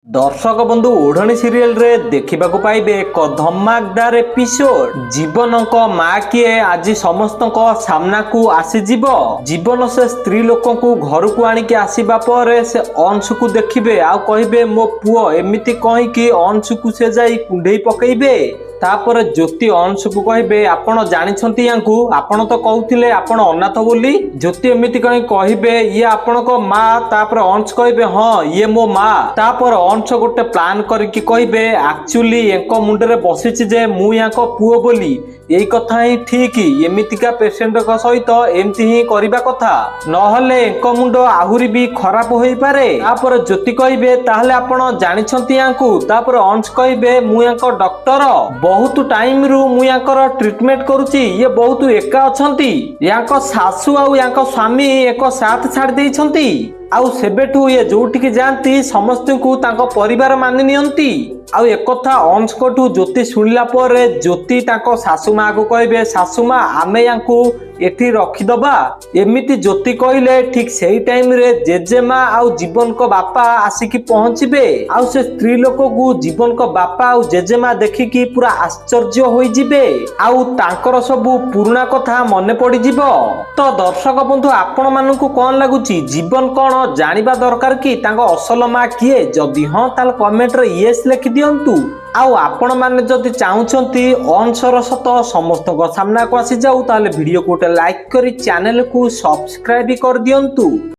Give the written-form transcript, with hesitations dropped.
दर्शक बंधु ओढ़णी सीरियल रे देखा पाइबे एक धमाकदार एपिसोड। जीवन माँ किए आज समस्त सामना को आसीजिब। जीवन से स्त्री लोक को घर को आणिक आसवा पर से अंश को देखिबे आ कहिबे मो पुओ एमिति कहिकी अंश को से जाई कुंडई पकेइबे। तापर ज्योति अंश को कहिबे आपण जानिछंती यांकु आपण तो कहउथिले आपण अनाथ बोली। ज्योति एमिति कहि कहिबे ये आपणक माँ। तापर अंश कहिबे हां ये मो माँ। तापर अंश गोटे प्लान करिकी कहिबे एक्चुअली एंको मुंडरे बसिछि जे मु यांको पुओ बोली। यही कथा ही ठीक एमितिका पेशेंट सहित एमती ही करबा कथा नहले एंको मुंड आहुरी भी खराब होई पारे। तापर ज्योति कहिबे ताहले आपण जानिछंती यांकु। तापर अंश कहिबे मु यांको डॉक्टर बहुत टाइम रु मु यांकर ट्रीटमेंट करूची। ये बहुत एका अछंती यांको सासू आ यांको स्वामी एक साथ छाड़ देइछंती आउ सेबेठू ये जोटिकी जाती समस्त को तांको परिवार मानि नियंती। आउ एक कथा अंश कोठू ज्योति सुनिला पर ज्योति तांको सासू माँ को कहिबे सासू माँ आमे यांकू एठी रखिदबा। एमिति ज्योति कहिले ठीक सेही टाइम रे जेजेमा आउ जीवन को बापा आसिकी पहुंचबे। आउ से स्त्री लोक को जीवन को बापा आउ जेजेमा देखिकी पूरा आश्चर्य होई जिबे आउ तांकर सबु पुराना कथा मने पड़ी जिवो। तो दर्शक बंधु आपण मानकू कोन लागुची जीवन कोन जानिबा दरकार कि तांको असल माँ किए? जदि हां ताल कमेंट रे यस लिखि दियंतु। आउ आपण माने जदि चाहुचंती अंशर सत समस्त सामना को आसी जाऊ ताले वीडियो को लाइक करी चैनल को सब्सक्राइब कर दियंतु।